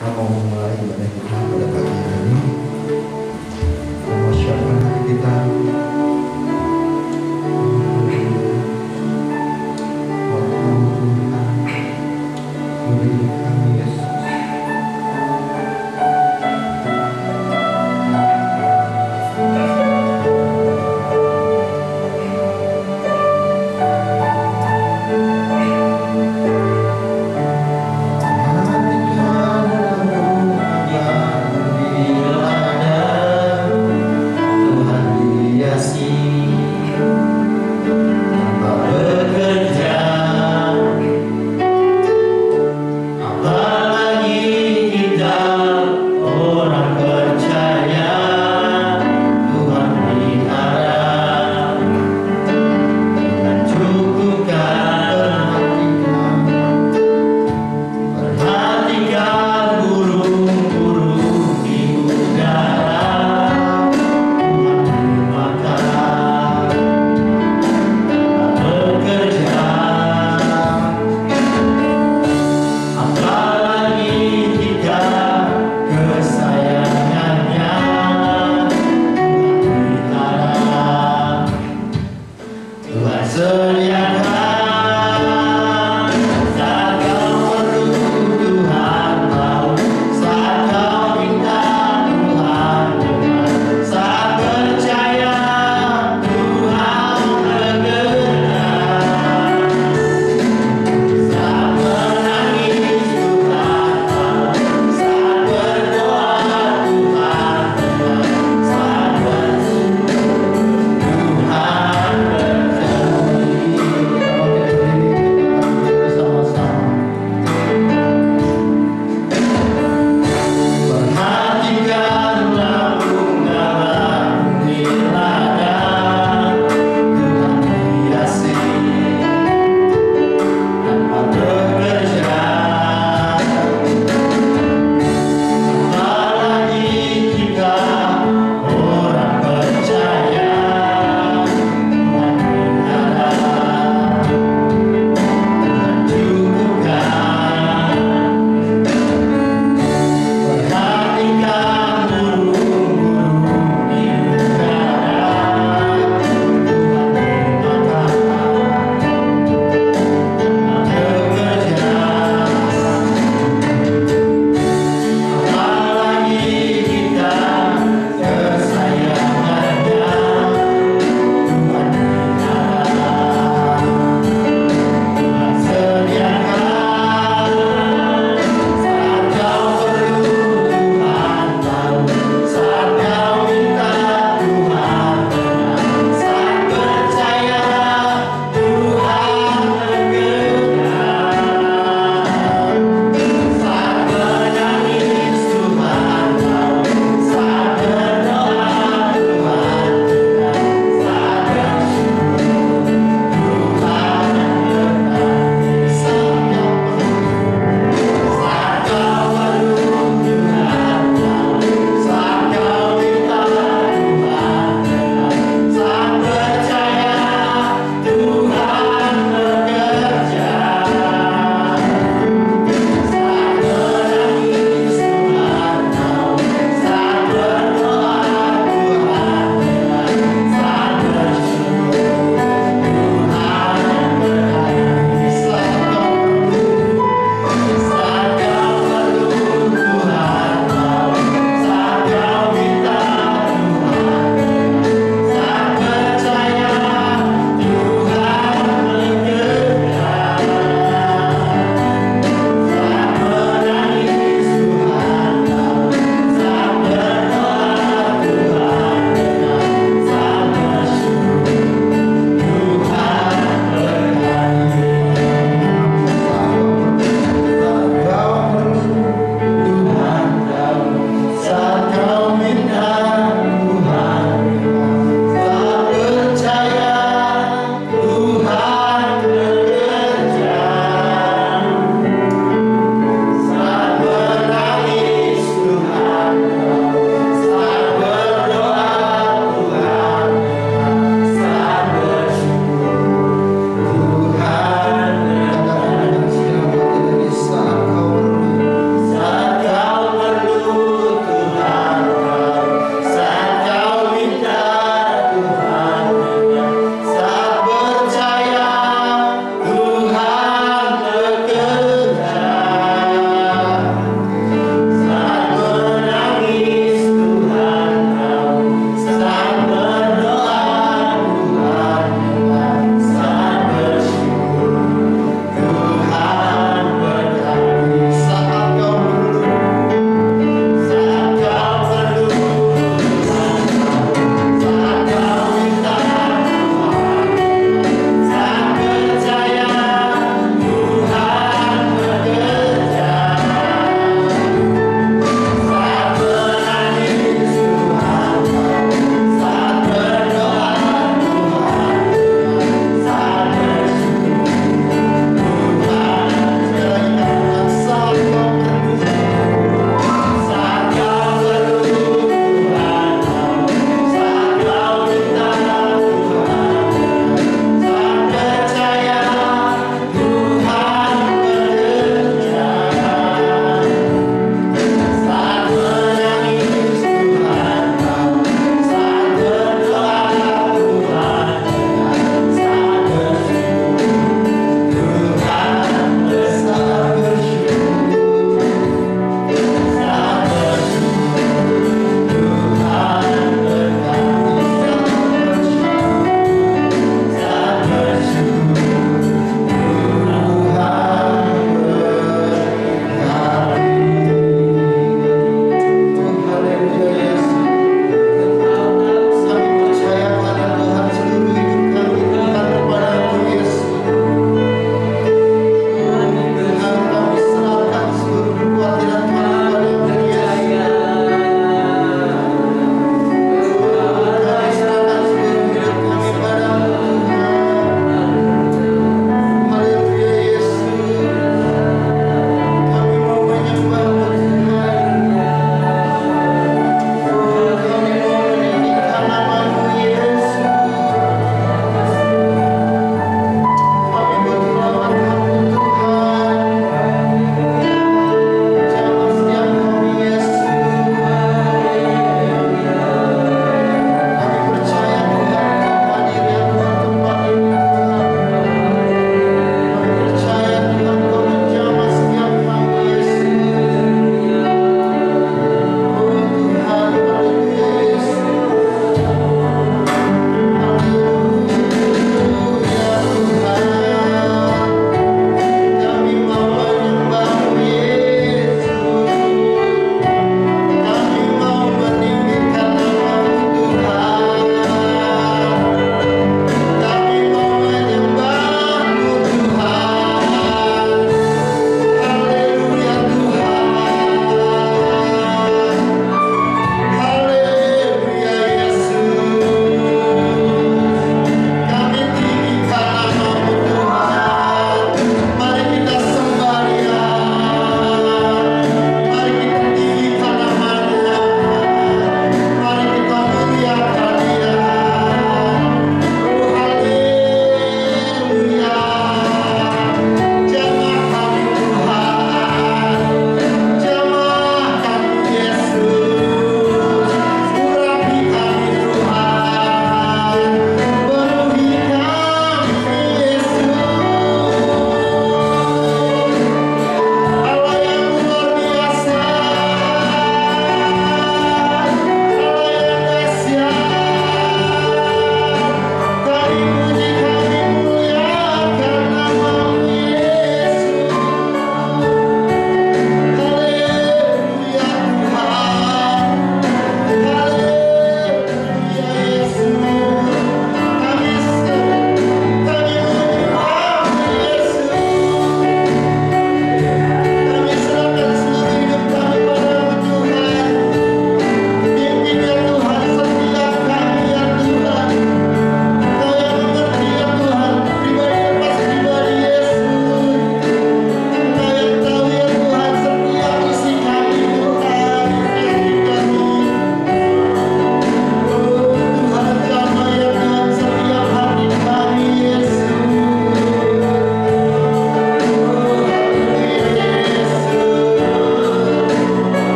Kita mau memulai ibadah kita pada pagi hari ini. Mempersiapkan hati kita. Waktu Tuhan memberi kami Yesus. Tuhan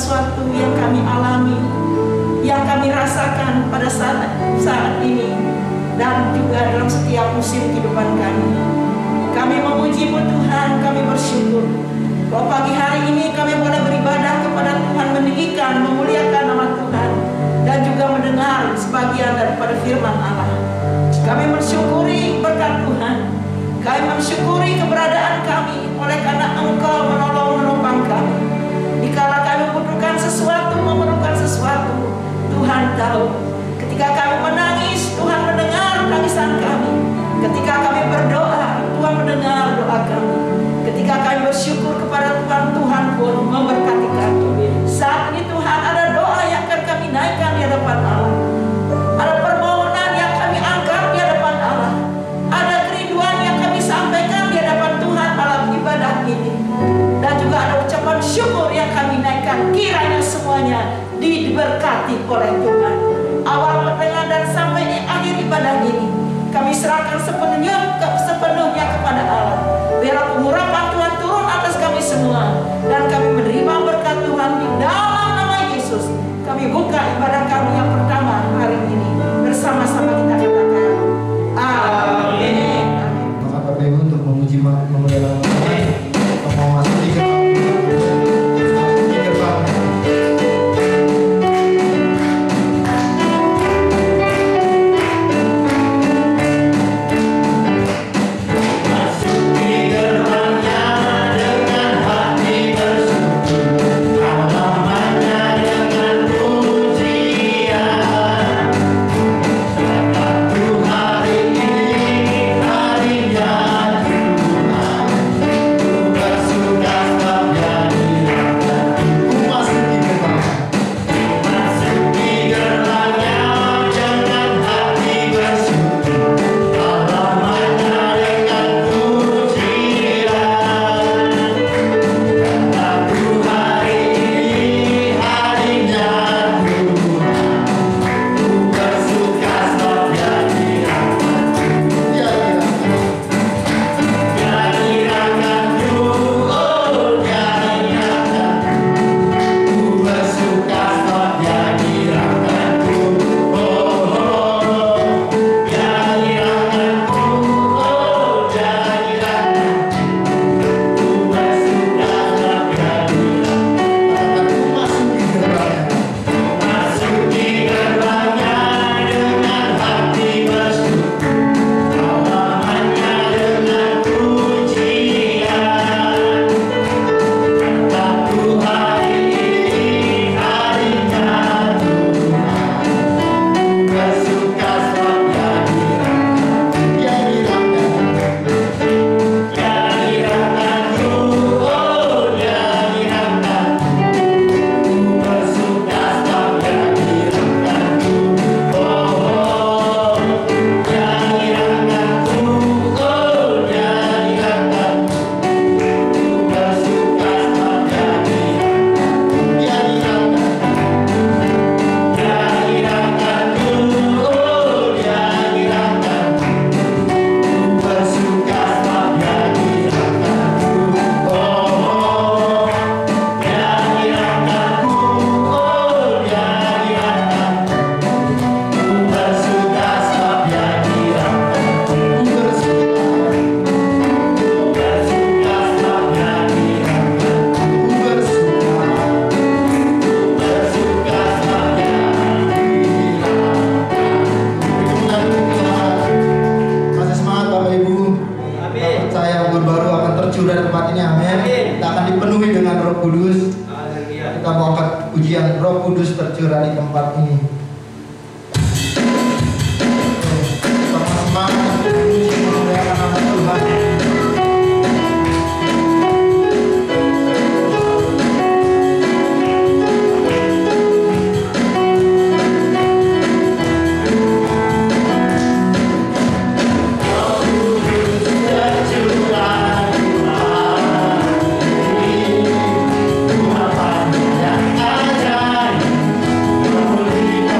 sesuatu yang kami alami, yang kami rasakan pada saat ini, dan juga dalam setiap musim kehidupan kami. Kami memuji-Mu Tuhan, kami bersyukur bahwa pagi hari ini kami boleh beribadah kepada Tuhan, meninggikan, memuliakan nama Tuhan, dan juga mendengar sebagian daripada firman Allah. Kami mensyukuri berkat Tuhan, kami mensyukuri keberadaan kami oleh karena Engkau menopang kami. Dikala kami membutuhkan sesuatu, memerlukan sesuatu, Tuhan tahu. Ketika kami menangis, Tuhan mendengar tangisan kami. Ketika kami berdoa, Tuhan mendengar doa kami. Ketika kami bersyukur kepada Tuhan, Tuhan pun memberkati kami. Saat ini Tuhan, ada doa yang akan kami naikkan di hadapan Allah. Ada permohonan yang kami angkat di hadapan Allah. Ada kerinduan yang kami sampaikan di hadapan Tuhan dalam ibadah ini. Dan juga ada ucapan syukur yang kami naikkan. Kiranya semuanya diberkati oleh Tuhan. Awal, pertengahan, dan sampai di akhir ibadah ini, kami serahkan sepenuhnya kepada Allah. Biarlah pengurapan Tuhan turun atas kami semua, dan kami menerima berkat Tuhan di dalam nama Yesus. Kami buka ibadah kami yang pertama hari ini. Bersama-sama kita katakan amin. Maka Bapak Ibu untuk memuji memuliakan Tuhan, mau masuk di gerbang. Roh Kudus tercurah di tempat ini. Sama-sama memuliakan nama Tuhan. Kita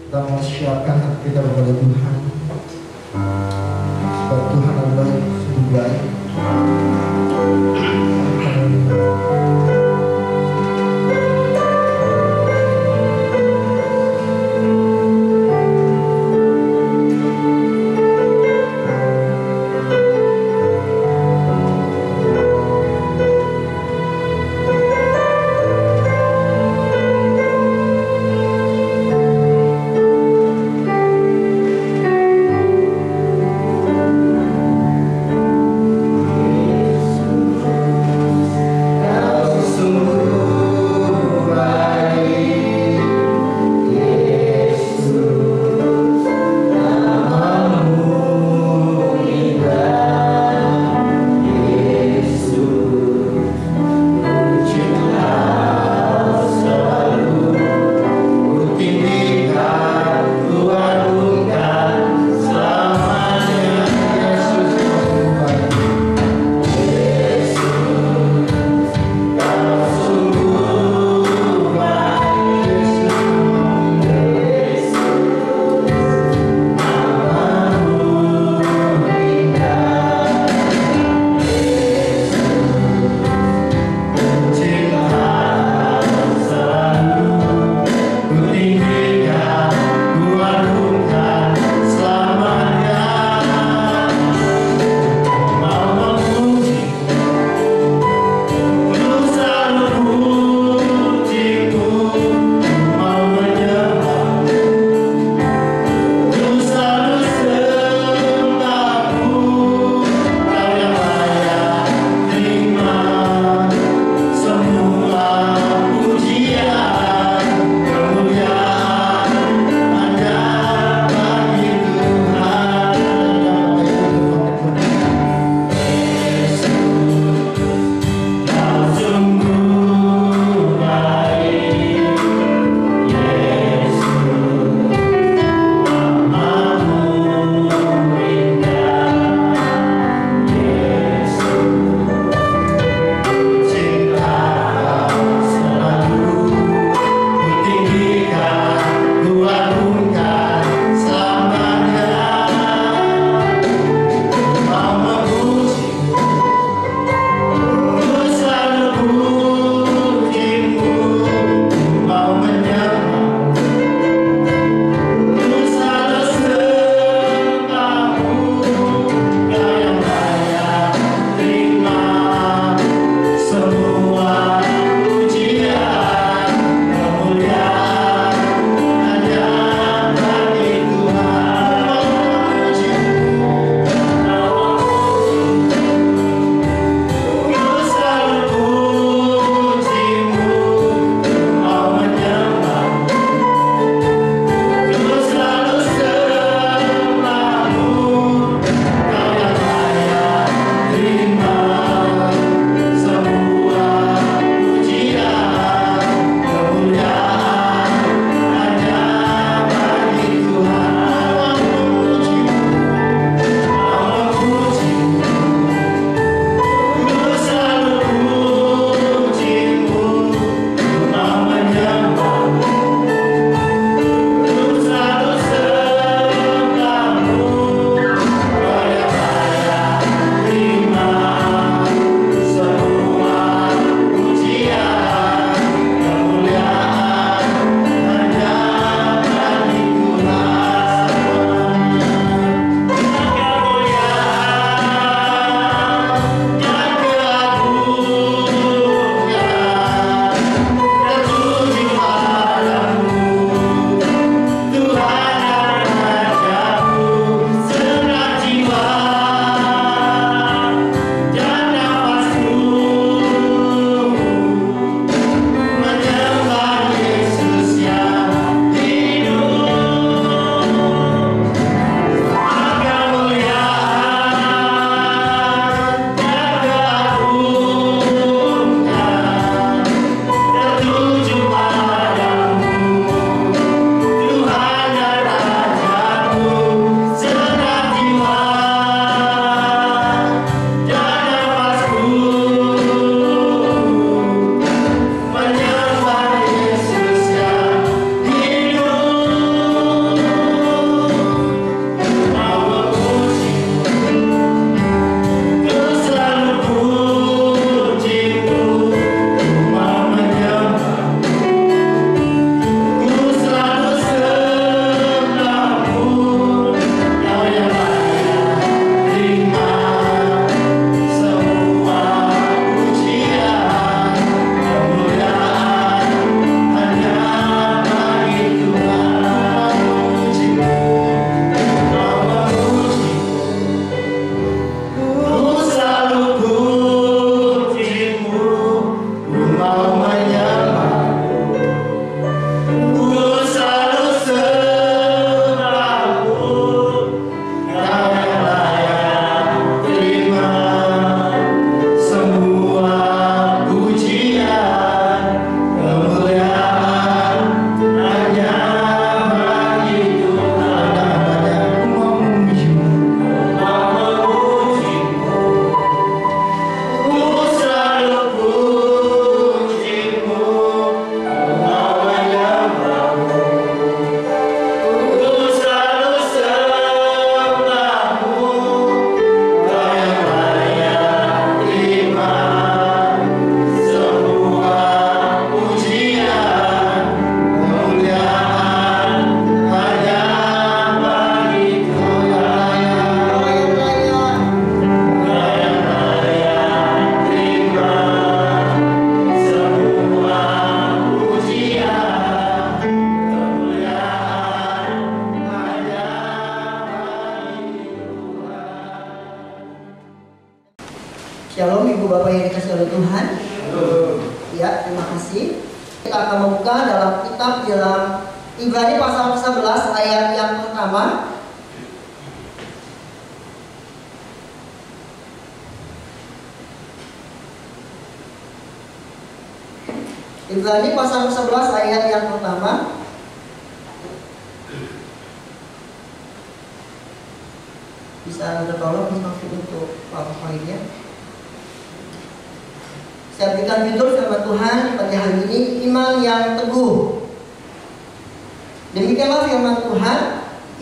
Kita mau siapkan hati kita kepada Tuhan. Sebab Tuhan adalah sungguh baik. Bapak yang dikasih oleh Tuhan. Ya, terima kasih. Kita akan membuka dalam kitab dalam Ibrani pasal 11 ayat yang pertama. Ibrani pasal 11 ayat yang pertama. Bisa minta tolong untuk PowerPoint-nya. Saya berikan judul firman Tuhan pada hari ini, iman yang teguh. Demikianlah firman Tuhan,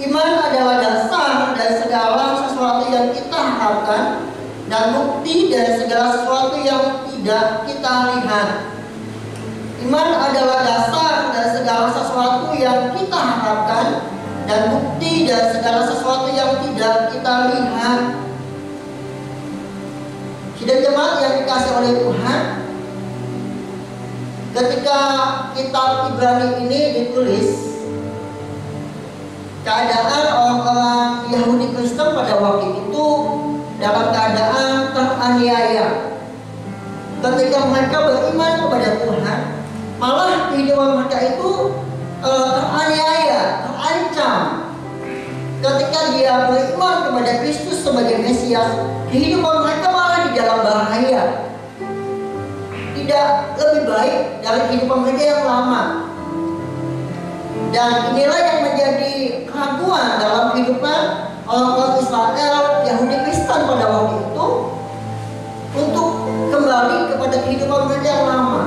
iman adalah dasar dari segala sesuatu yang kita harapkan dan bukti dari segala sesuatu yang tidak kita lihat. Iman adalah dasar dari segala sesuatu yang kita harapkan dan bukti dari segala sesuatu yang tidak kita lihat. Sidang jemaat yang dikasih oleh Tuhan, ketika kitab Ibrani ini ditulis, keadaan orang-orang Yahudi Kristen pada waktu itu dalam keadaan teraniaya. Ketika mereka beriman kepada Tuhan, malah kehidupan mereka itu teraniaya, terancam. Ketika dia beriman kepada Kristus sebagai Mesias, kehidupan mereka malah di dalam bahaya. Tidak lebih baik dari kehidupan mereka yang lama. Dan inilah yang menjadi keraguan dalam kehidupan orang-orang Israel, Yahudi Kristen pada waktu itu, untuk kembali kepada kehidupan mereka yang lama,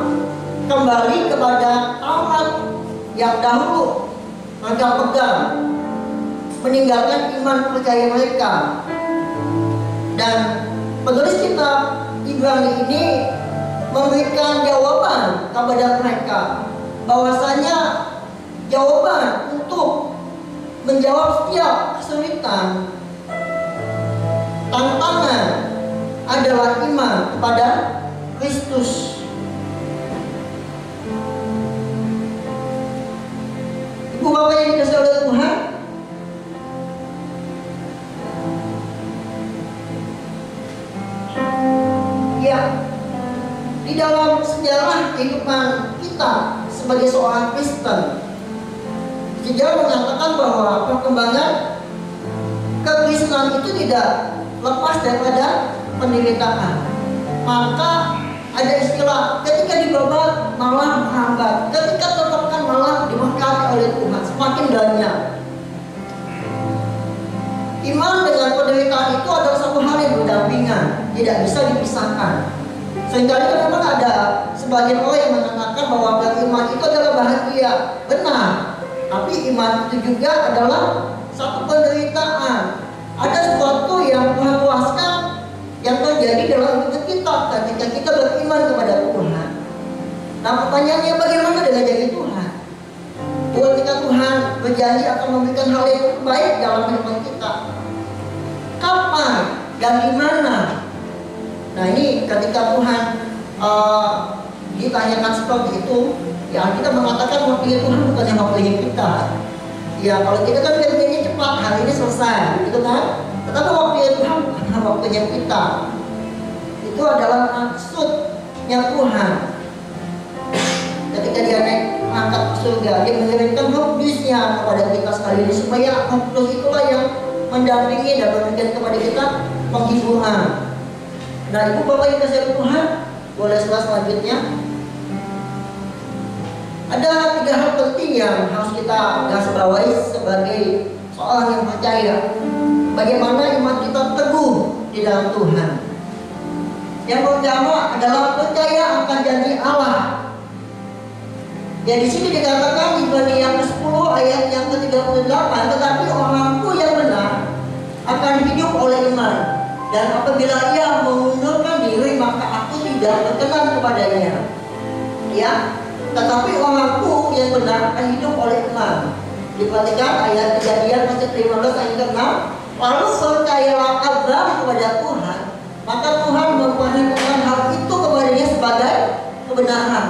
kembali kepada Taurat yang dahulu mereka pegang, meninggalkan iman percaya mereka. Dan penulis kitab Ibrani ini memberikan jawaban kepada mereka, bahwasanya jawaban untuk menjawab setiap kesulitan, tantangan adalah iman kepada Kristus. Ibu bapak yang dikasihi oleh Tuhan, ya, di dalam sejarah kehidupan kita sebagai seorang Kristen, sejarah mengatakan bahwa perkembangan kekristenan itu tidak lepas daripada penderitaan. Maka ada istilah, ketika dibabat malah menghambat, ketika tertekan malah diberkati oleh Tuhan, semakin banyak. Iman dengan penderitaan itu adalah satu hal yang berdampingan, tidak bisa dipisahkan. Sehingga memang ada sebagian orang yang mengatakan bahwa beriman itu adalah bahagia. Benar, tapi iman itu juga adalah satu penderitaan. Ada sesuatu yang memuaskan yang terjadi dalam hidup kita ketika kita beriman kepada Tuhan. Nah, pertanyaannya, bagaimana dengan janji Tuhan? Ketika Tuhan berjanji akan memberikan hal yang terbaik dalam hidup kita, kapan dan di mana? Nah, ini ketika Tuhan ditanyakan seperti itu, ya kita mengatakan waktunya Tuhan bukannya waktunya kita. Ya, kalau kita kan pengennya cepat, hari ini selesai, gitu kan? Tetapi waktunya Tuhan bukan waktunya kita. Itu adalah maksudnya Tuhan. Ketika dia naik angkat ke surga, dia mengirimkan Roh Kudus-Nya kepada kita sekali ini, supaya Roh Kudus itulah yang mendampingi dan memberikan kepada kita penghiburan. Nah, ibu bapak yang dikasihi Tuhan, boleh slide selanjutnya. Ada 3 hal penting yang harus kita garis bawahi sebagai seorang yang percaya. Bagaimana iman kita teguh di dalam Tuhan. Yang pertama adalah percaya akan janji Allah. Ya, di sini dikatakan di Ibrani yang ke-10 ayat yang ke-38, tetapi orangku yang benar akan hidup oleh iman, dan apabila ia mengundurkan diri maka aku tidak berkenan kepadanya. Ya, tetapi orangku yang benar akan hidup oleh iman. Diperhatikan ayat Kejadian pasal 15 ayat ke-6. Lalu percayalah Abraham kepada Tuhan, maka Tuhan memperhitungkan hal itu kepadanya sebagai kebenaran.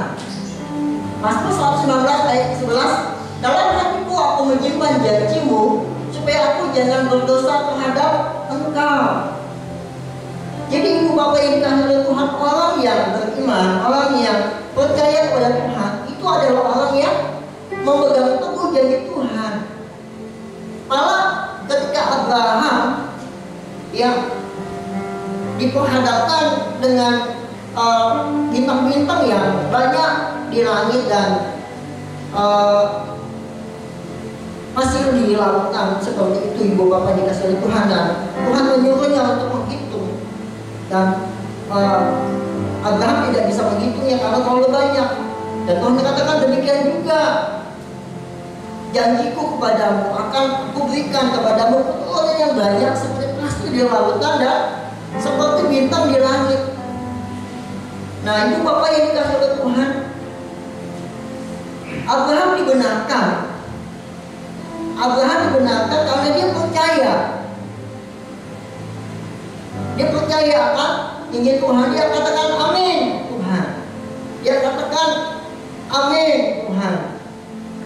Mazmur 119 ayat 11, dalam hatiku aku menyimpan janjimu, supaya aku jangan berdosa terhadap engkau. Jadi ibu bapak yang dikasihi oleh Tuhan, orang yang beriman, orang yang percaya kepada Tuhan, itu adalah orang yang memegang teguh janji Tuhan. Malah ketika Abraham yang diperhadapkan dengan bintang-bintang yang banyak di langit dan hasil di lautan, seperti itu ibu bapak dikasih oleh Tuhan, dan Tuhan menyuruhnya untuk menghitung, dan Abraham tidak bisa menghitungnya karena terlalu banyak. Dan Tuhan mengatakan demikian juga janjiku kepadamu, akan kuberikan kepadamu keturunan yang banyak seperti pasir di lautan dan seperti bintang di langit. Nah, ibu bapak yang dikasih oleh Tuhan, Abraham dibenarkan. Abraham dibenarkan karena dia percaya. Dia percaya akan janji Tuhan. Dia katakan amin Tuhan. Dia katakan amin Tuhan.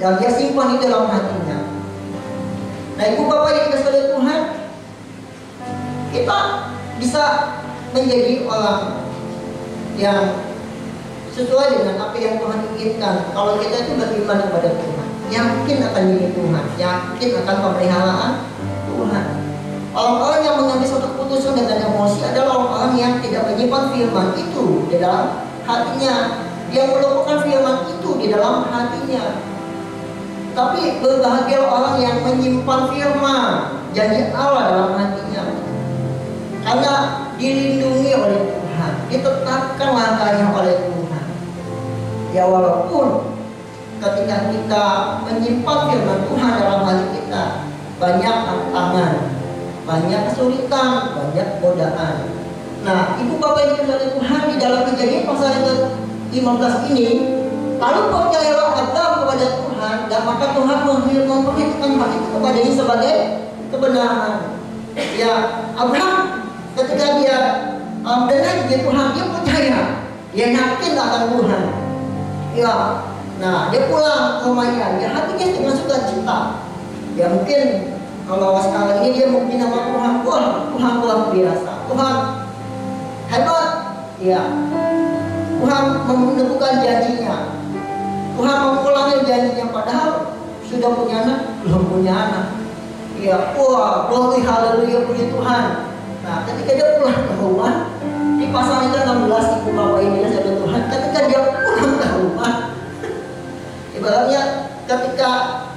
Dan dia simpan di dalam hatinya. Nah, ibu bapak yang dikasih oleh Tuhan, kita bisa menjadi orang yang sesuai dengan apa yang Tuhan inginkan. Kalau kita itu beriman kepada Tuhan, yakin akan janji Tuhan, yakin akan pemeliharaan Tuhan. Orang-orang yang mengambil suatu keputusan dengan emosi adalah orang-orang yang tidak menyimpan firman itu di dalam hatinya, yang melupakan firman itu di dalam hatinya. Tapi berbahagia orang yang menyimpan firman janji Allah dalam hatinya, karena dilindungi oleh Tuhan, ditetapkan langkahnya oleh Tuhan. Ya, walaupun ketika kita menyimpan firman Tuhan dalam hati kita, banyak tantangan, banyak kesulitan, banyak godaan. Nah, ibu bapak yang dikasihi oleh Tuhan, di dalam Kejadian pasal yang ke-15 ini, lalu percayalah Abraham kepada Tuhan, dan maka Tuhan memperhitungkan hal itu kepadanya sebagai kebenaran. Ya, Abraham ketika dia mendengar janji Tuhan, dia percaya, dia yakin akan Tuhan. Ya, nah dia pulang ke rumahnya, dia hatinya dengan sukacita. Ya, mungkin kalau sekarang ini dia mungkin nama Tuhan, wah Tuhan luar biasa, Tuhan hebat. Ya, Tuhan meneguhkan janjinya, Tuhan mengulangi janjinya, padahal sudah punya anak, belum punya anak. Ya, wah glory haleluya puji Tuhan. Nah, ketika dia pulang ke rumah, di pasal itu 16 ibu bapak ini dikasihi Tuhan, ketika dia pulang ke rumah, ibaratnya ketika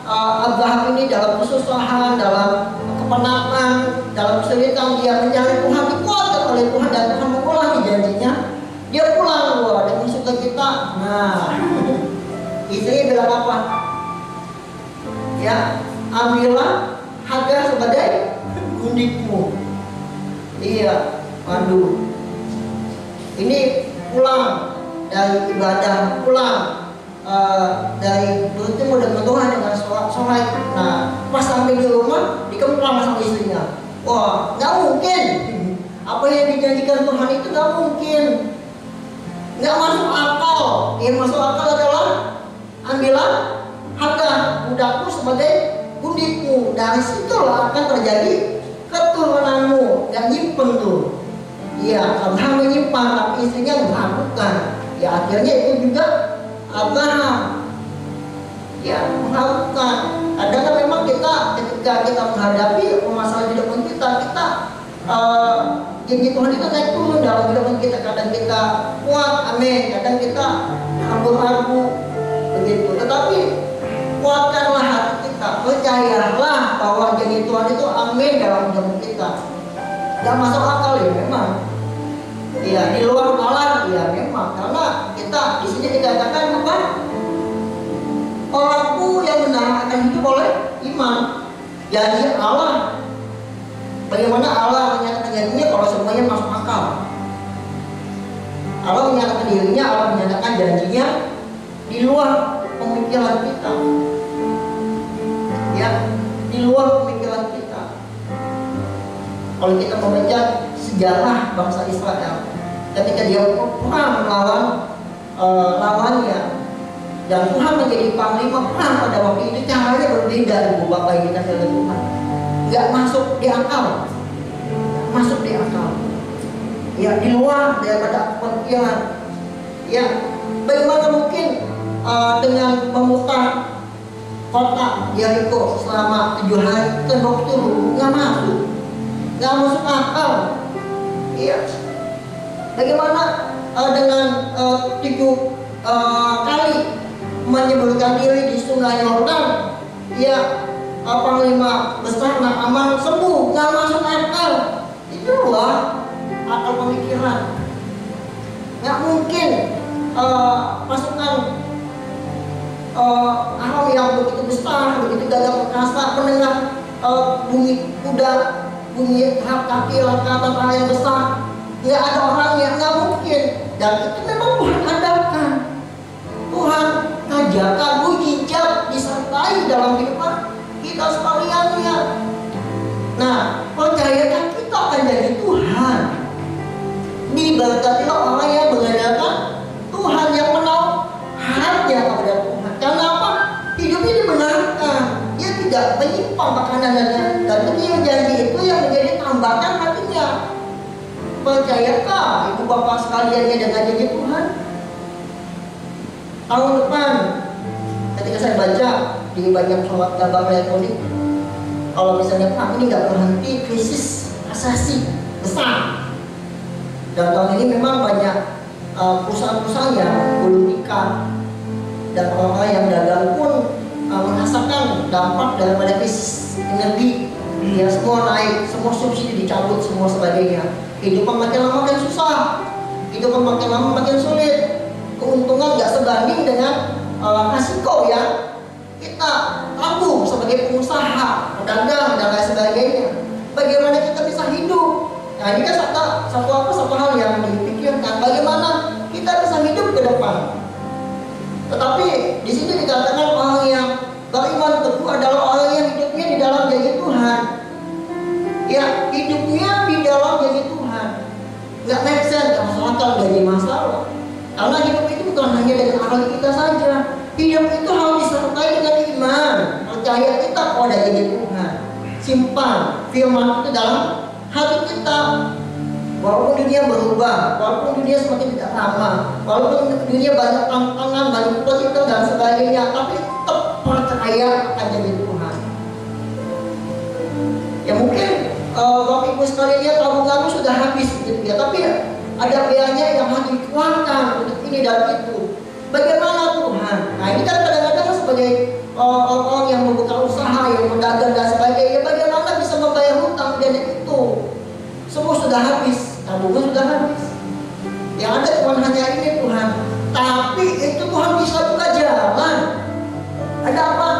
Abraham ini dalam kesusahan, dalam kepenatan, dalam kesulitan, dia mencari Tuhan, dikuatkan oleh Tuhan, dan Tuhan mengulangi janjinya. Dia pulang dengan sukacita. Nah, istrinya bilang apa? Ya, ambillah Hagar sebagai gundikmu. Iya, waduh. Ini pulang dari ibadah, pulang dari bertemu dengan Tuhan dengan sholat. Nah, pas sampai di rumah dikemplang sama istrinya. Wah, nggak mungkin. Apa yang dijanjikan Tuhan itu nggak mungkin, nggak masuk akal. Yang masuk akal adalah ambillah Hagar budakku sebagai gundikmu. Dari situlah akan terjadi keturunanmu. Yang nyimpen tuh. Iya, Abraham menyimpan, tapi istrinya melakukan. Ya, akhirnya itu juga Abraham ya melakukan. Kadang memang kita ketika kita menghadapi permasalahan hidup kita, janji Tuhan itu naik turun dalam hidup kita. Kadang kita kuat, amin. Kadang kita ragu-ragu begitu. Tetapi kuatkanlah hati kita, percayalah bahwa janji Tuhan itu amin dalam hidup kita. Gak masuk akal ya memang. Ya, di luar nalar ya memang, karena kita di sini dikatakan apa? Orangku yang benar akan hidup oleh iman. Janji Allah. Bagaimana Allah menyatakan janjinya kalau semuanya masuk akal? Allah menyatakan dirinya, Allah menyatakan janjinya di luar pemikiran kita. Ya, di luar pemikiran kita. Kalau kita membaca sejarah bangsa Israel, ketika dia perang melawan lawannya, dan Tuhan menjadi panglima perang pada waktu itu, caranya berbeda ibu bapak yang dikasihi oleh Tuhan. Nggak masuk di akal, masuk di akal. ya di luar daripada kepentingan. Ya, bagaimana mungkin dengan memutar kota Yeriko selama 7 hari tembok turun nggak masuk akal. Iya. Bagaimana dengan 7 kali menyeburkan diri di Sungai Yordan? Ya, Panglima besar Naaman sembuh, nggak masuk akal. Itulah akal pemikiran. Nggak mungkin pasukan Aram yang begitu besar, begitu gagah perkasa, mendengar bunyi kuda, bunyi kaki langkah yang besar, nggak ada orangnya, nggak mungkin. Dan itu memang Tuhan adakan. Tuhan kajakan, mujizat disertai dalam kehidupan kita sekaliannya. Nah, percayakan kita akan jadi Tuhan. Diberkatilah orang yang mengandalkan Tuhan, yang menaruh hatinya kepada Tuhan. Karena apa? Hidupnya dibenarkan. Dia tidak menyimpang makanannya. Dan itu yang janji itu yang menjadi tambatan hatinya. Percayakah ibu bapak sekaliannya dengan janji Tuhan? Tahun depan, ketika saya baca di banyak surat kabar elektronik, kalau misalnya Pak ini nggak berhenti, krisis asasi besar. Dan tahun ini memang banyak perusahaan-perusahaan yang gulung tikar, dan orang-orang yang dagang pun merasakan dampak daripada krisis energi. Ya, semua naik, semua subsidi dicabut, semua sebagainya. Hidupan makin lama makin susah, hidupan makin lama makin sulit. Keuntungan nggak sebanding dengan resiko yang kita tanggung sebagai pengusaha, pedagang, dan lain sebagainya. Bagaimana kita bisa hidup? Nah, ini kan satu hal yang dipikirkan. Bagaimana kita bisa hidup ke depan? Tetapi di sini dikatakan orang yang beriman teguh adalah orang yang hidupnya di dalam janji Tuhan. Ya, hidupnya di dalam janji Tuhan. Nggak make sense, nggak masuk akal, nggak jadi masalah. Karena hidup itu bukan hanya dengan akal kita saja. Hidup itu harus disertai dengan iman, percaya kita kepada janji Tuhan. Simpan firman itu dalam hati kita. Walaupun dunia berubah, walaupun dunia semakin tidak ramah, walaupun dunia banyak tantangan, banyak kesulitan dan sebagainya, tapi tetap percaya akan janji Tuhan. Ya mungkin Bapak Ibu sekalian lihat tabunganmu sudah habis gitu ya, tapi ada biaya yang harus dikeluarkan untuk ini dan itu. Bagaimana Tuhan? Nah, ini kan kadang-kadang sebagai orang yang membuka usaha, yang berdagang dan sebagainya, bagaimana bisa membayar hutang dan itu semua sudah habis, tabungan sudah habis. Yang ada cuma hanya ini Tuhan. Tapi itu Tuhan bisa buka jalan. Ada apa?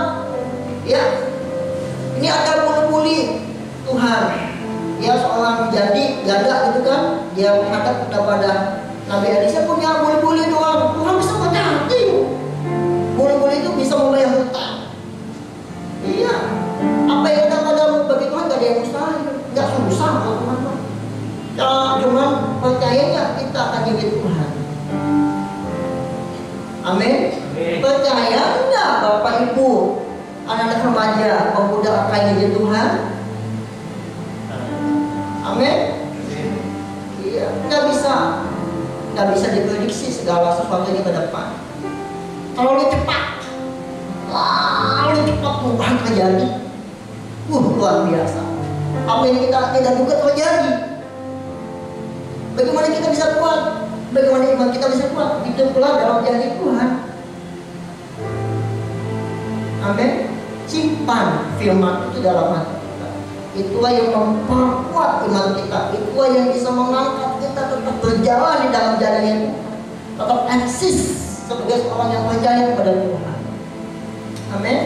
Ya, ini ada muli-muli Tuhan. Ya, seorang jadi ganda gitu kan, dia menghadap kepada Nabi Elisa, punya muli-muli Tuhan. Tuhan bisa baca hati. Muli-muli itu bisa membayar hutang. Iya. Apa yang ada padamu bagi Tuhan gak ada yang mustahil, gak susah teman-teman. Ya, cuman percayanya kita akan jadi Tuhan. Amin. Percaya enggak Bapak Ibu, anak-anak remaja, pemuda akan jadi Tuhan? Amin. Iya, nggak bisa diprediksi segala sesuatunya ke depan. Terlalu cepat perubahan terjadi. Luar biasa. Apa yang kita tidak duga terjadi. Bagaimana kita bisa kuat? Bagaimana iman kita bisa kuat? Hiduplah dalam janji Tuhan. Amin. Simpan firman itu dalam hati kita. Itulah yang memperkuat iman kita. Itulah yang bisa mengangkat kita tetap berjalan di dalam jalannya Tuhan. Tetap eksis sebagai seorang yang percaya kepada Tuhan. Amin.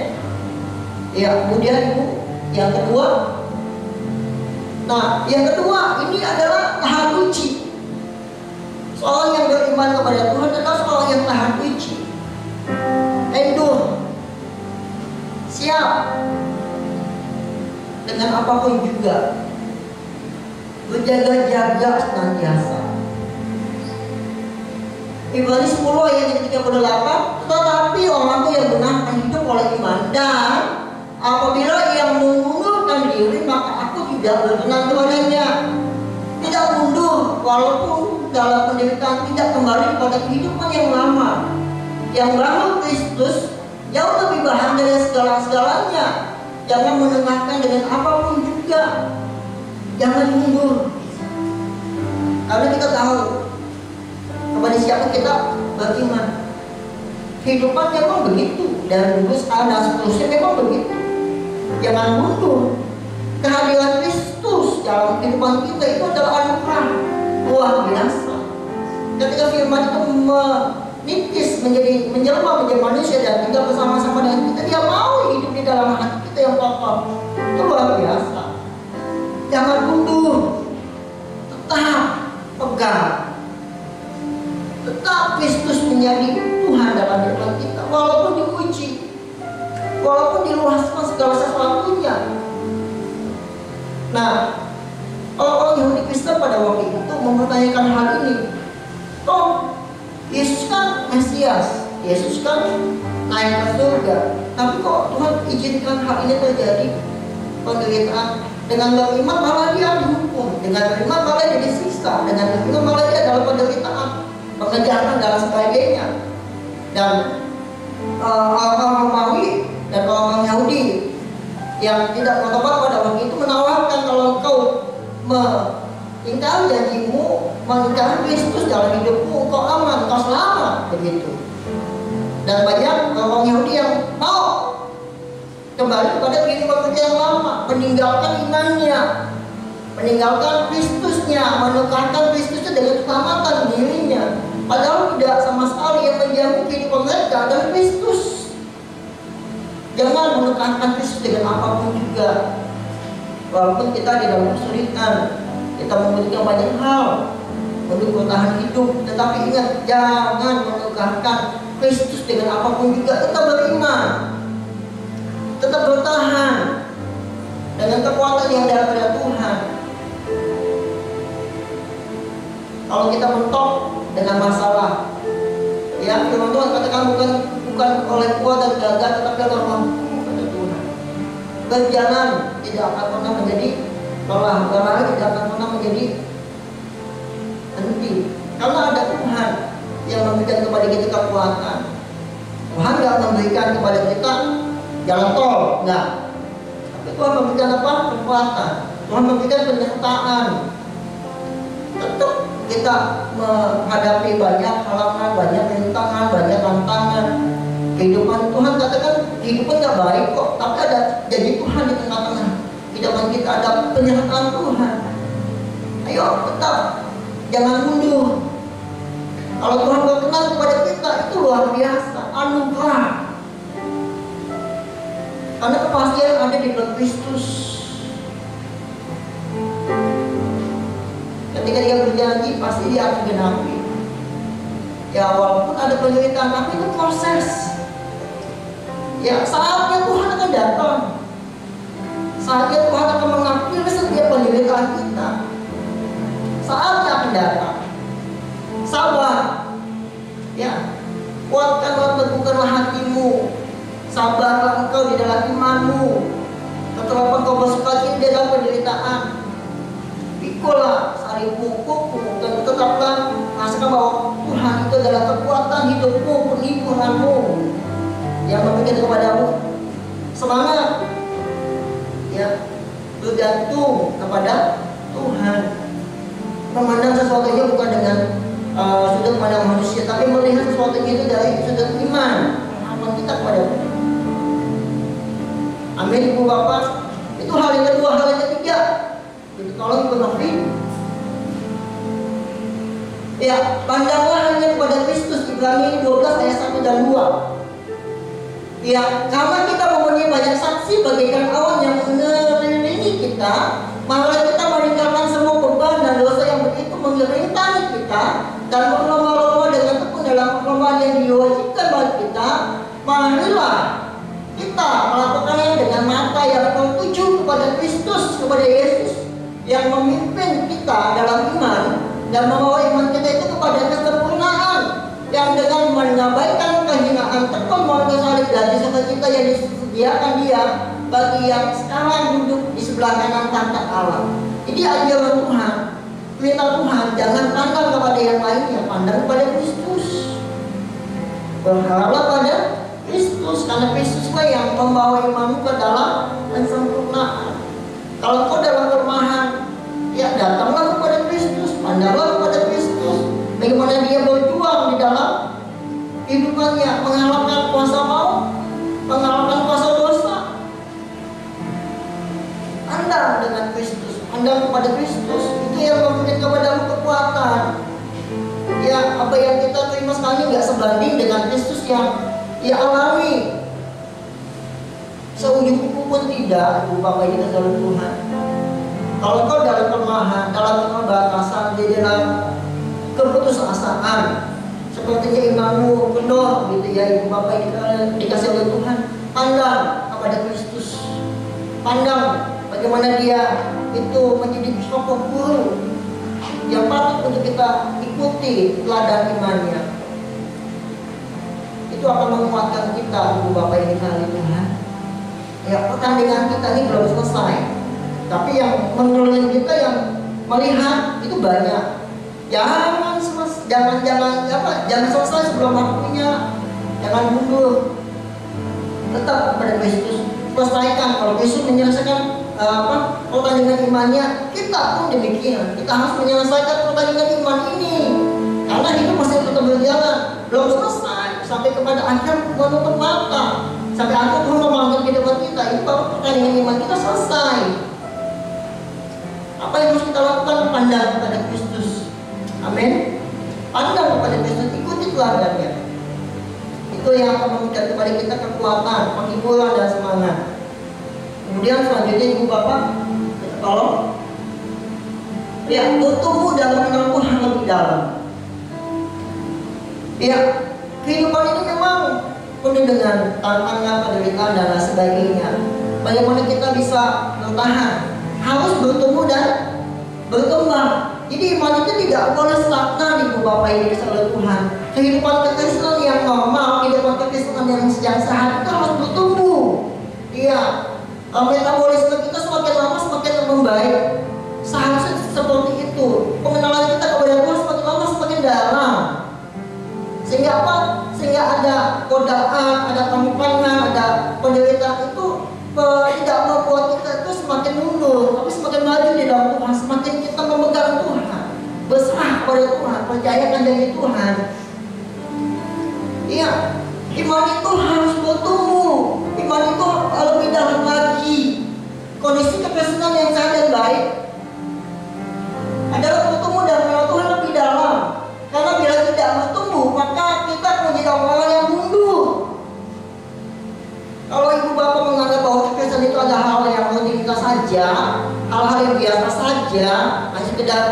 Ya, kemudian Ibu, yang kedua. Nah, yang kedua ini adalah tahan uji. Seorang yang beriman kepada Tuhan adalah seorang yang tahan uji. Endure. Siap. Dengan apapun juga. Berjaga-jaga senantiasa. Ibrani 10 ayat 38. Tetapi orang itu yang benar akan hidup oleh iman. Dan apabila ia mengundurkan diri, maka aku tidak berkenan kepadanya. Tidak mundur walaupun dalam penderitaan tidak kembali kepada kehidupan yang lama, yang baru Kristus jauh lebih bahan dari segala-segalanya. Jangan menengahkan dengan apapun juga, jangan mundur, karena kita tahu kepada siapa kita beriman. Kehidupan memang begitu, dan dulu sekarang dan seterusnya memang begitu. Jangan mundur. Kehadiran Kristus dalam kehidupan kita itu adalah anugerah luar biasa. Ketika firman itu menitis menjelma menjadi manusia dan tinggal bersama-sama dengan kita, dia mau hidup di dalam hati kita yang kokoh. Itu luar biasa. Jangan mundur, tetap pegang. Tetap Kristus menjadi Tuhan dalam kehidupan kita, walaupun diuji, walaupun diluaskan segala sesuatunya. Nah, orang Yahudi Kristen pada waktu itu mempertanyakan hal ini. Toh Yesus kan Mesias, Yesus kan naik ke surga, tapi kok Tuhan izinkan hal ini terjadi, penderitaan? Dengan beriman malah dia dihukum, dengan beriman malah dia disiksa, dengan beriman malah dia dalam penderitaan, pengejaran dan sebagainya. Dan orang Romawi dan orang Yahudi yang tidak bertobat pada waktu itu menawarkan, kalau engkau mengingkari janjimu, mengingkari Kristus dalam hidupmu, engkau aman, engkau selamat, begitu. Dan banyak orang Yahudi yang mau kembali kepada kehidupan yang lama, meninggalkan imannya, meninggalkan Kristusnya, menukarkan Kristusnya dengan keselamatan dirinya, padahal tidak sama sekali yang menjamin kehidupan mereka adalah Kristus. Jangan menekankan Kristus dengan apapun juga. Walaupun kita di dalam kesulitan, kita membutuhkan banyak hal untuk bertahan hidup, tetapi ingat, jangan menekankan Kristus dengan apapun juga. Tetap beriman, tetap bertahan dengan kekuatan yang daripada Tuhan. Kalau kita mentok dengan masalah, ya firman Tuhan katakan bukan oleh kuat dan gagah, tetapi oleh mampu kepada Tuhan. Berjalan tidak akan pernah menjadi lelah, berlari tidak akan pernah menjadi henti, karena ada Tuhan yang memberikan kepada kita kekuatan. Tuhan tidak memberikan kepada kita jalan tol, enggak. Tapi Tuhan memberikan apa? Kekuatan. Tuhan memberikan penyertaan. Tetap kita menghadapi banyak halangan, banyak rintangan, banyak tantangan. Kehidupan Tuhan katakan kehidupan tidak baik kok, tapi ada janji Tuhan di tengah-tengah kehidupan kita, ada penyertaan Tuhan. Ayo tetap, jangan mundur. Kalau Tuhan berkenan kepada kita, itu luar biasa, anugerah. Karena kepastian ada di dalam Kristus. Ketika dia berjanji, pasti dia akan genapi. Ya walaupun ada penderitaan, tapi itu proses. Ya saatnya Tuhan akan datang. Saatnya Tuhan akan mengakhiri setiap penderitaan kita. Saatnya akan datang. Sabar. Ya, kuatkanlah, teguhkanlah hatimu. Sabarlah engkau di dalam imanmu. Tetaplah engkau bersukacita di dalam penderitaan. Pikulah salib pukukmu, dan tetaplah rasakan bahwa Tuhan itu adalah kekuatan hidupmu, penghiburnanmu, yang memberikan kepadamu semangat. Ya, bergantung kepada Tuhan. Memandang sesuatunya bukan dengan sudut pandang manusia, tapi melihat sesuatunya itu dari sudut iman, harapan kita kepada Tuhan. Amin, Ibu Bapak. Itu hal yang kedua. Hal yang ketiga, jadi tolong Ibu Novi, ya pandanglah hanya kepada Kristus. Ibrani 12 ayat 1 dan 2. Ya, karena kita mempunyai banyak saksi bagaikan awan yang mengelilingi kita, maka kita meninggalkan semua beban dan dosa yang begitu mengerintangi kita, dan berlomba-lomba dengan tekun dalam perlombaan yang diwajibkan bagi kita. Marilah kita melakukannya dengan mata yang tertuju kepada Kristus, kepada Yesus yang memimpin kita dalam iman dan membawa iman kita itu kepada kesempurnaan, yang dengan mengabaikan kehinaan tekun melalui salib dan sukacita yang disediakan dia bagi yang sekarang duduk di sebelah kanan tahta Allah. Ini ajaran Tuhan. perintah Tuhan, jangan pandang kepada yang lainnya, pandang kepada Kristus. Berharap pada Kristus, karena Kristuslah yang membawa imanmu ke dalam pensempurnaan. Kalau kau dalam kelemahan, ya datanglah kepada Kristus, pandanglah kepada Kristus. Bagaimana dia berjuang di dalam kehidupannya, mengalahkan kuasa maut, mengalahkan kuasa dosa. Pandang dengan Kristus, pandang kepada Kristus, itu yang memberikan kepadamu kekuatan. Ya, apa yang kita terima sekali nggak sebanding dengan Kristus yang ia alami. Seujung kuku pun tidak, Ibu Bapak ini dalam Tuhan. Kalau kau dalam kelemahan, dalam keterbatasan, di dalam keputusasaan, sepertinya imanmu penuh gitu ya, Ibu Bapak ini dikasih oleh Tuhan, pandang kepada Kristus. Pandang bagaimana dia itu menjadi sosok guru yang patut untuk kita ikuti teladan imannya. Itu akan menguatkan kita, Ibu Bapak ini kali Tuhan. Ya, pertandingan kita ini belum selesai, tapi yang menurut kita yang melihat itu banyak. Jangan selesai sebelum waktunya. Jangan mundur. Tetap pada Kristus. Selesaikan. Kalau Kristus menyelesaikan pertandingan imannya, kita pun demikian. Kita harus menyelesaikan pertandingan iman ini, karena hidup masih tetap berjalan, belum selesai sampai kepada akhir menutup mata, sampai akhir Tuhan memanggil kehidupan kita. Itu baru pertandingan iman kita selesai. Apa yang harus kita lakukan? Pandang kepada Kristus. Amin. Pandang kepada Kristus, ikuti teladannya. Itu yang akan memberikan kepada kita kekuatan, penghiburan dan semangat. Kemudian selanjutnya Ibu Bapak, tolong ya, bertumbuh dalam mengenal Tuhan lebih dalam. Ya, kehidupan ini memang penuh dengan tantangan, penderitaan dan lain sebagainya. Bagaimana kita bisa bertahan? Harus bertumbuh dan berkembang. Jadi iman itu tidak boleh stagnan, Ibu Bapak ini oleh Tuhan. Kehidupan kekristenan yang normal, kehidupan kekristenan yang sejak sehat itu harus bertumbuh. Iya, metabolisme kita semakin lama semakin membaik. Seharusnya seperti itu. Pengenalan kita kepada Tuhan semakin lama semakin dalam. Sehingga apa? Sehingga ada godaan, ada tantangan, ada penderitaan itu tidak membuat kita itu semakin mundur, tapi semakin maju di dalam Tuhan. Semakin kita memegang Tuhan, berserah kepada Tuhan, percayakan janji Tuhan. Iya, iman itu harus bertumbuh. Iman itu lebih dalam lagi. Kondisi kekristenan yang sehat dan baik adalah bertumbuh dan mengenal Tuhan lebih dalam. Karena bila tidak bertumbuh, maka kita menjadi orang yang mundur. Kalau Ibu Bapak menganggap bahwa kekristenan itu adalah hal yang rutinitas saja, hal-hal yang biasa saja, hanya sekedar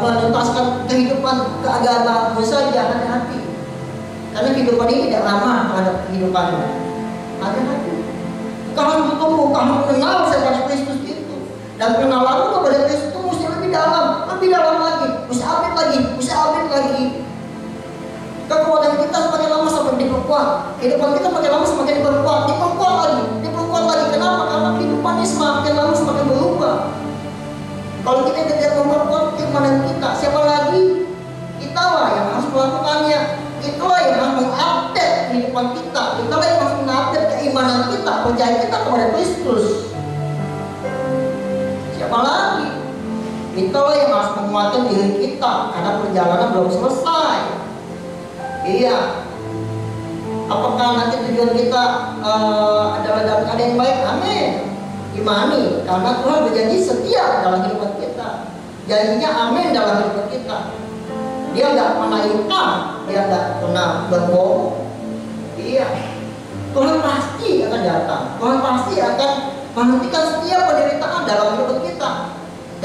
menuntaskan kehidupan keagamaan saja, hati-hati. Karena kehidupan ini tidak lama terhadap kehidupannya. Hati-hati. Kau harus bertumbuh, kau harus mengenal kepada Kristus itu. Dan kenalanmu kepada Kristus itu mesti lebih dalam lagi, mesti update lagi. Kekuatan kita semakin lama semakin diperkuat, kehidupan kita semakin lama semakin diperkuat lagi. Kenapa? Karena kehidupan ini semakin lama semakin berubah. Kalau kita tidak memperkuat keimanan kita, siapa lagi? Kita lah yang harus melakukannya. Itulah yang harus mengupdate kehidupan kita. Itulah yang harus mengupdate keimanan kita, percaya kita kepada Kristus. Siapa lagi? Itulah yang harus menguatkan diri kita, karena perjalanan belum selesai. Iya. Apakah nanti tujuan kita adalah dalam keadaan yang baik? Amin. Imani, karena Tuhan berjanji setia dalam kehidupan kita. Janjinya amin dalam kehidupan kita. Dia nggak pernah ingkar, dia nggak pernah berbohong. Iya. Tuhan pasti akan datang. Tuhan pasti akan menghentikan setiap penderitaan dalam kehidupan kita.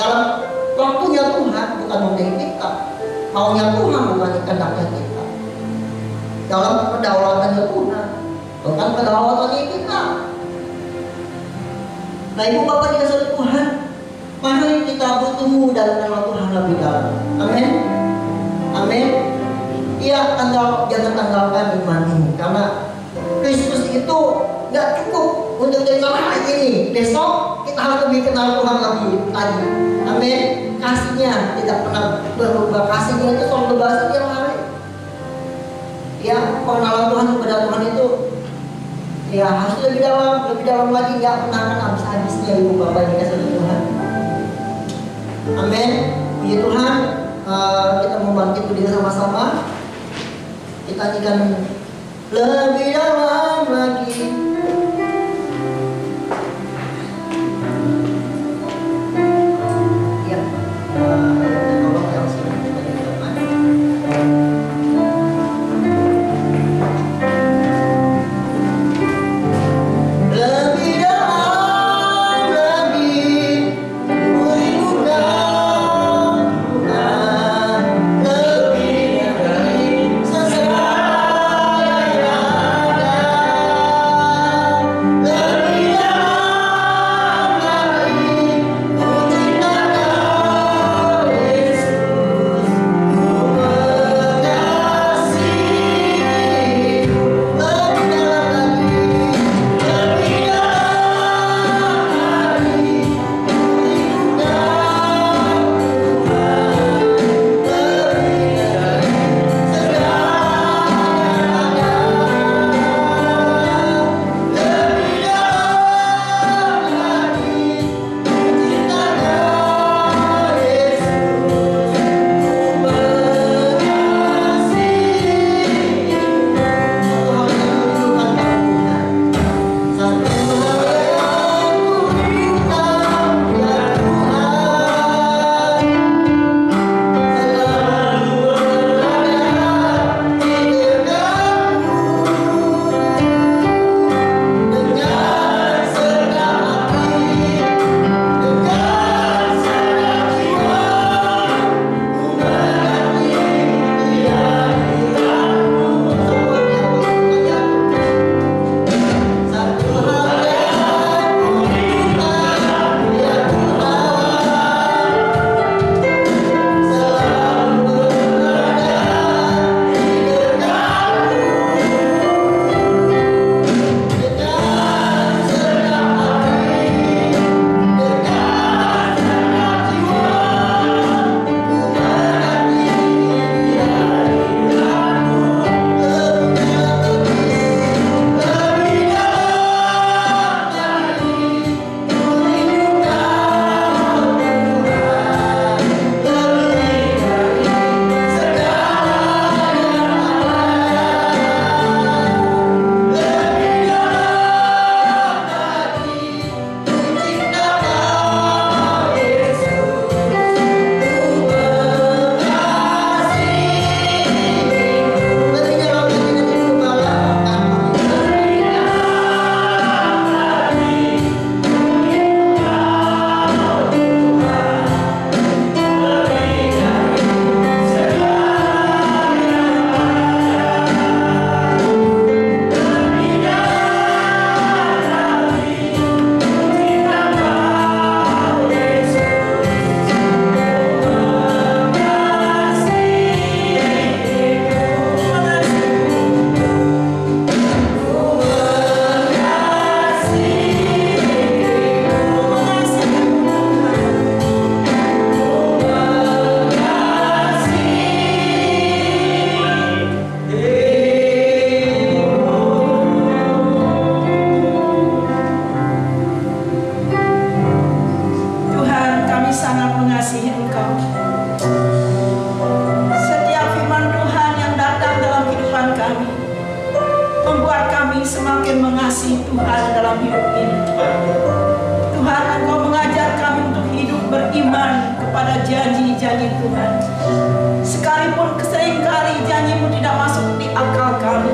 Dalam waktunya Tuhan, bukan waktunya kita. Maunya Tuhan, bukan kehendaknya kita. Dalam kedaulatannya Tuhan, bukan kedaulatannya kita. Nah, Ibu Bapak dikasih Tuhan, mari kita bertumbuh dalam nama Tuhan lebih dalam. Amin. Amin. Iya, jangan tanggalkan iman ini, karena Kristus itu nggak cukup untuk kenal hari ini. Besok kita harus lebih kenal Tuhan lagi. Amin. kasihnya tidak pernah berubah. Kasihnya itu selalu berbahasa tiap hari. Ya, pengenalan Tuhan kepada Tuhan itu ya harus lebih dalam lagi, nggak pernah akan habis-habisnya Ibu Bapak yang dikasih oleh Tuhan. Amin. Puji Tuhan. Kita mau bangkit berdiri sama-sama. Kita nyanyikan lebih dalam lagi. Ya, tolong yang sini kita nyanyikan. Lebih dalam lagi, rindukan Tuhan, lebih dari segala yang ada. Lebih dalam lagi, ku cintakan Yesus, ku mengasihi. Lebih dalam lagi, lebih dalam lagi, ku rindukan Tuhan, lebih dari segala yang ada. Lebih dalam lagi, ku cintakan Yesus, ku mengasihi. Satu hal yang ku rindukan, satu hal yang ku rindukan ya Tuhan, selalu berada di dekatmu dengan segenap hati, dengan segenap jiwa, ku mengerti keyakinanmu. Semua yang bersedia. Satu hal yang ku rindukan ya Tuhan, selalu berada di dekatmu dengan segenap hati, dengan segenap jiwa, ku mengerti keyakinanmu. Lebih dalam lagi, ku rindukan Tuhan, lebih dari segala yang ada. Lebih dalam lagi, ku cintakan Yesus, ku mengasihi. Lebih dalam lagi nanti kepala lebih dalam lagi, ku rindukan Tuhan, lebih dari segala yang ada. Lebih dalam lagi, ku cintakan Yesus, Tuhan, kami sangat mengasihi Engkau. Setiap firman Tuhan yang datang dalam kehidupan kami membuat kami semakin mengasihi Tuhan dalam hidup ini. Tuhan, Engkau mengajar kami untuk hidup beriman kepada janji-janji Tuhan. Sekalipun seringkali janji-Mu tidak masuk di akal kami,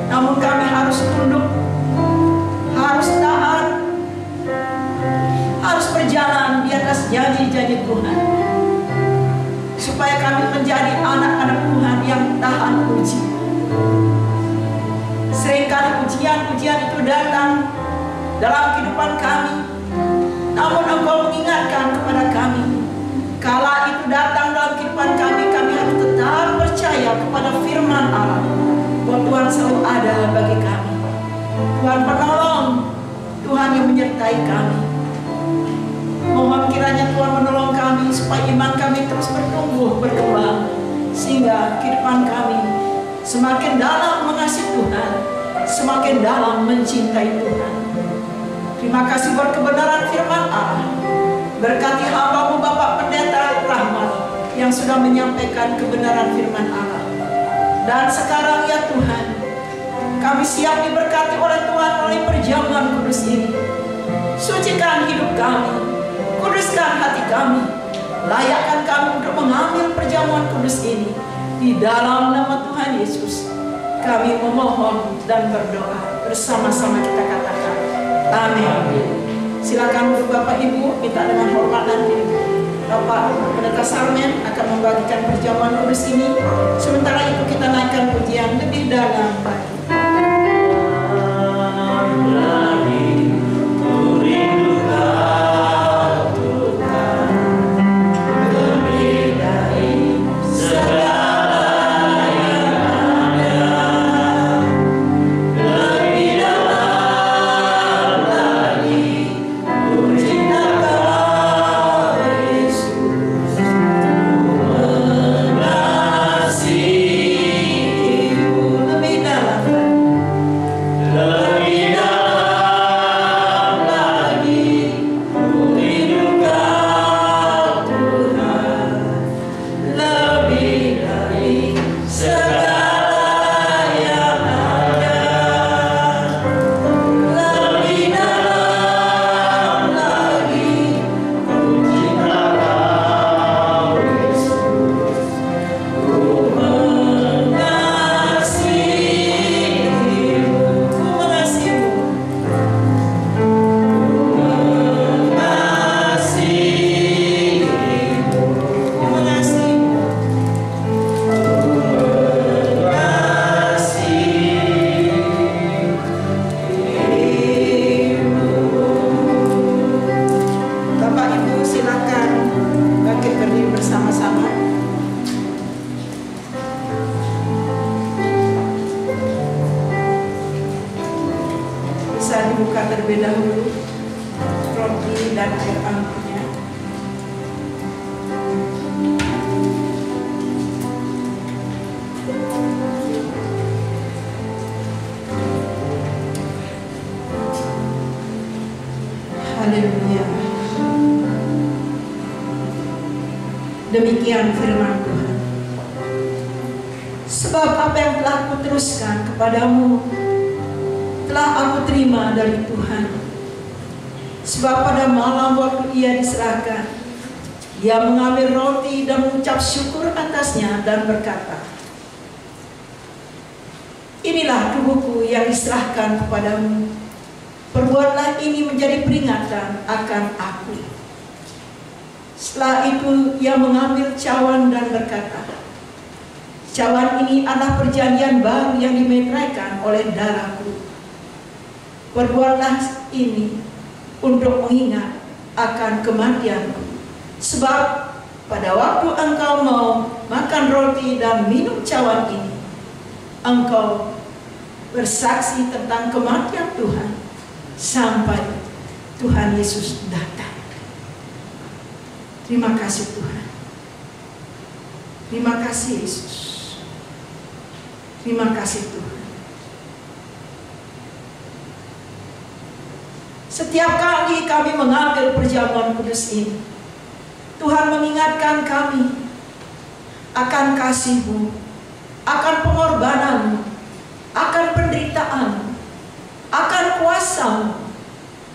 namun kami harus tunduk, harus taat, harus berjalan di atas janji-janji Tuhan, supaya kami menjadi anak-anak Tuhan yang tahan uji. Seringkali ujian-ujian itu datang dalam kehidupan kami, namun Engkau mengingatkan kepada kami, kala itu datang dalam kehidupan kami, kami harus tetap percaya kepada firman Allah, bahwa Tuhan selalu ada bagi kami. Tuhan penolong, Tuhan yang menyertai kami. Mohon kiranya Tuhan menolong kami supaya supaya iman kami terus bertumbuh, berkembang, sehingga kehidupan kami semakin dalam mengasihi Tuhan, semakin dalam mencintai Tuhan. Terima kasih buat kebenaran firman Allah. Berkati hamba-Mu Bapak Pendeta Rahmat yang sudah menyampaikan kebenaran firman Allah. Dan sekarang ya Tuhan, kami siap diberkati oleh Tuhan oleh perjamuan kudus ini. Sucikan hidup kami, kuduskan hati kami, layakkan kami untuk mengambil perjamuan kudus ini. Di dalam nama Tuhan Yesus, kami memohon dan berdoa. Bersama-sama kita katakan, amin. Silakan untuk Bapak Ibu, minta dengan hormat nanti Bapak Pendeta Sarmen akan membagikan perjamuan kudus ini. Sementara itu kita naikkan pujian lebih dalam lagi. Haleluya. Demikian firman Tuhan. Sebab apa yang telah kuteruskan kepadamu telah aku terima dari Tuhan. Sebab pada malam waktu ia diserahkan, ia mengambil roti dan mengucap syukur atasnya dan berkata, inilah tubuhku yang diserahkan kepadamu. Perbuatlah ini menjadi peringatan akan aku. Setelah itu ia mengambil cawan dan berkata, cawan ini adalah perjanjian baru yang dimeteraikan oleh darahku. Perbuatlah ini untuk mengingat akan kematianku. Sebab pada waktu engkau mau makan roti dan minum cawan ini, engkau bersaksi tentang kematian Tuhan sampai Tuhan Yesus datang. Terima kasih Tuhan. Terima kasih Yesus. Terima kasih Tuhan. Setiap kali kami mengambil perjamuan kudus ini, Tuhan mengingatkan kami akan kasih-Mu, akan pengorbanan-Mu, akan penderitaan-Mu, akan kuasa-Mu,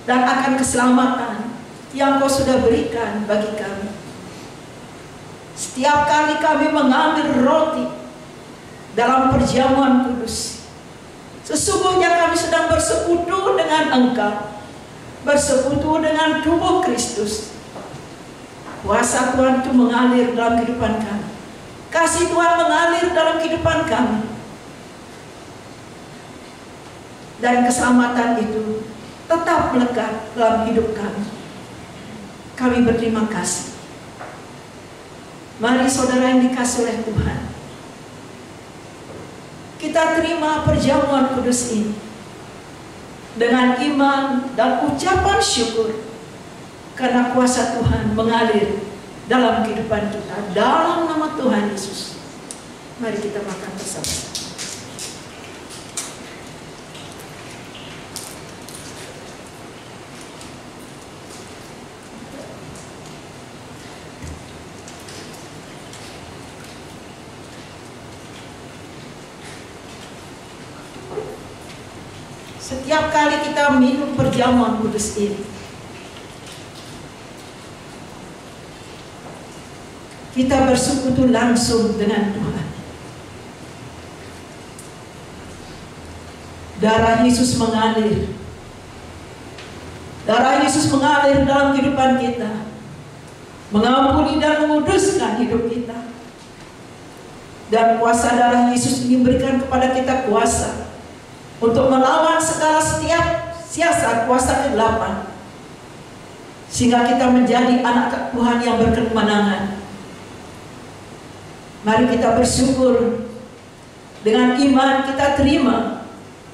dan akan keselamatan yang Kau sudah berikan bagi kami. Setiap kali kami mengambil roti dalam perjamuan kudus, sesungguhnya kami sedang bersekutu dengan Engkau, bersekutu dengan tubuh Kristus. Kuasa Tuhan itu mengalir dalam kehidupan kami. Kasih Tuhan mengalir dalam kehidupan kami. Dan keselamatan itu tetap melekat dalam hidup kami. Kami berterima kasih. Mari saudara yang dikasihi oleh Tuhan, kita terima perjamuan kudus ini dengan iman dan ucapan syukur, karena kuasa Tuhan mengalir dalam kehidupan kita, dalam nama Tuhan Yesus. Mari kita makan bersama-sama. Setiap kali kita minum perjamuan kudus ini, kita bersekutu langsung dengan Tuhan. Darah Yesus mengalir. Darah Yesus mengalir dalam kehidupan kita, mengampuni dan menguduskan hidup kita. Dan kuasa darah Yesus ini memberikan kepada kita kuasa untuk melawan segala setiap siasat kuasa kegelapan, sehingga kita menjadi anak Tuhan yang berkemenangan. Mari kita bersyukur, dengan iman kita terima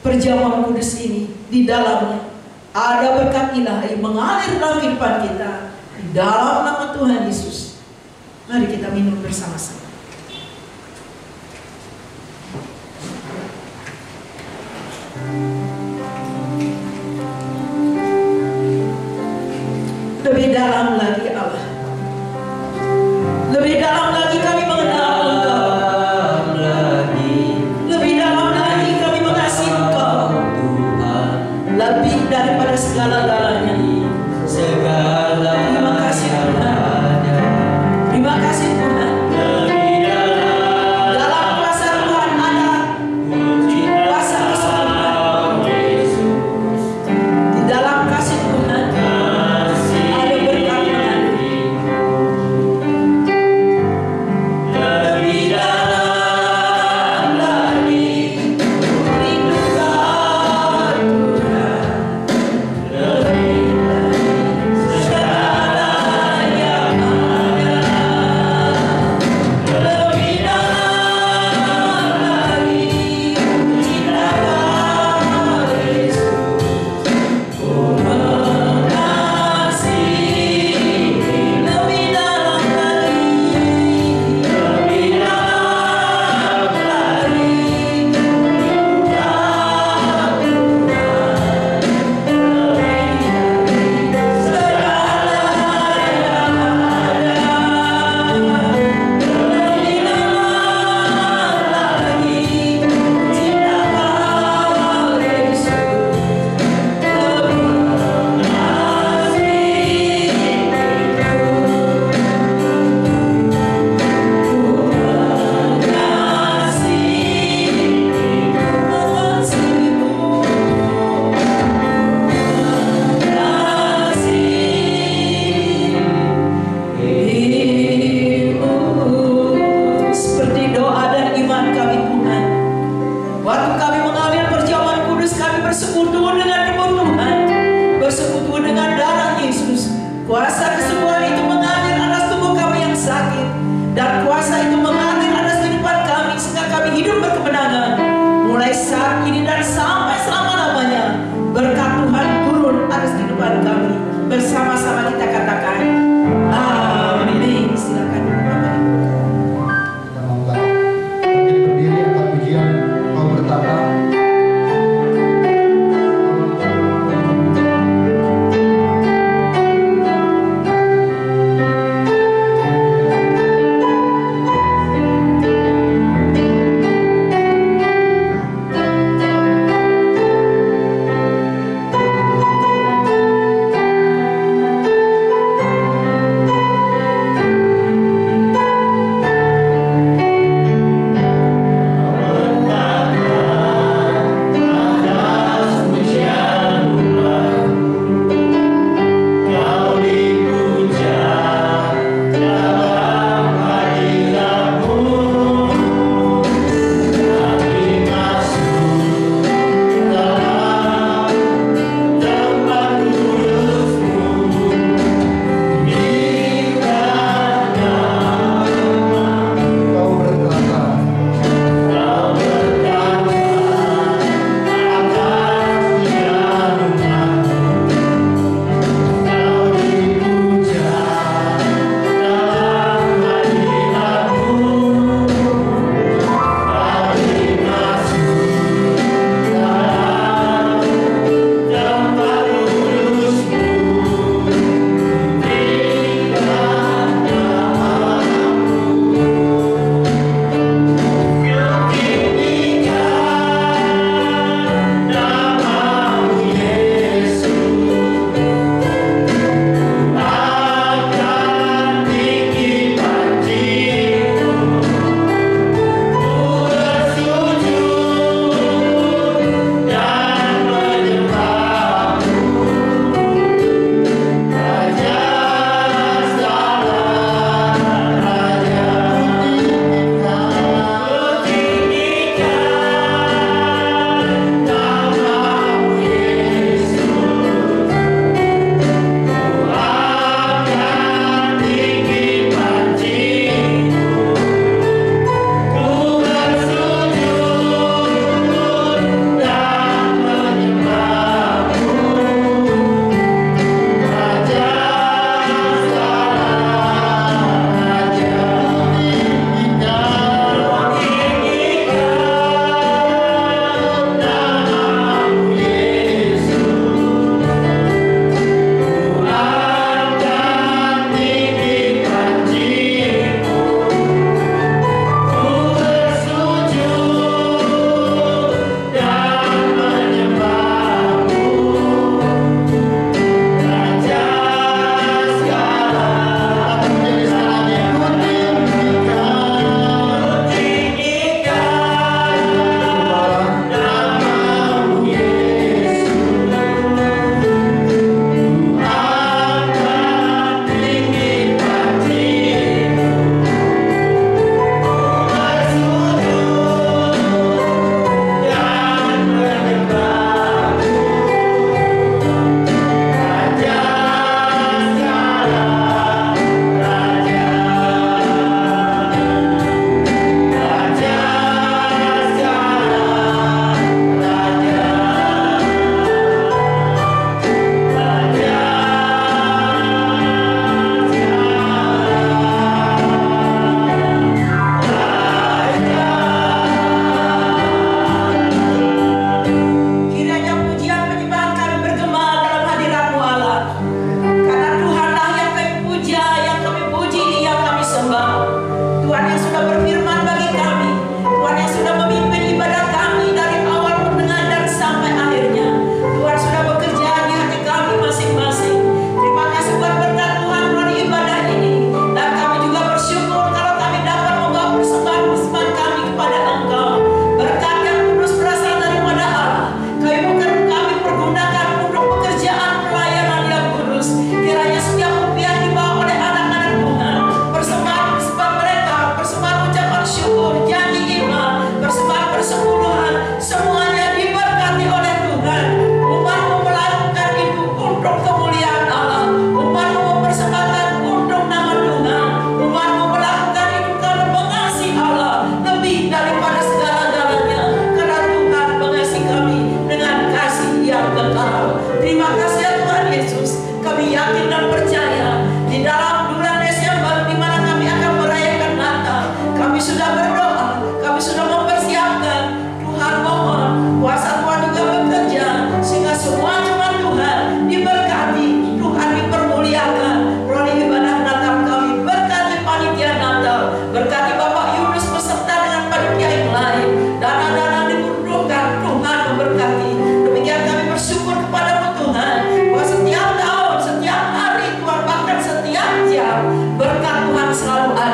perjamuan kudus ini. Di dalamnya ada berkat ilahi mengalir dalam kehidupan kita, di dalam nama Tuhan Yesus. Mari kita minum bersama-sama. Lebih dalam lagi Allah, lebih dalam lagi kami mengenal Engkau, lebih dalam lagi kami mengasihi Engkau, lebih daripada segala-galanya. Terima kasih Tuhan, terima kasih Tuhan. Dalam kuasa Tuhan ada kuasa kesembuhan. Di dalam kasih Tuhan ada berkat Tuhan. Lebih dalam lagi rindukan Tuhan, lebih dari segala yang ada. Lebih dalam lagi cintakan Yesus, ku mengasihi. Lebih dalam lagi, lebih dalam lagi rindukan Tuhan, lebih dari segala yang ada. Lebih dalam lagi cintakan Yesus, lebih seperti doa dan iman kami Tuhan. Waktu kami mengambil perjamuan kudus, kami bersekutu dengan tubuh Tuhan, bersekutu dengan darah Yesus. Kuasa kesembuhan itu mengalir atas tubuh kami yang sakit, dan kuasa itu mengalir atas kehidupan kami, sehingga kami hidup berkemenangan. Mulai saat ini dan sampai selama-lamanya, berkat Tuhan turun atas kehidupan kami. Bersama-sama kita katakan, amin. Silakan Bapak Ibu. Kita mau berdiri angkat pujian, mau bertapa. selalu ada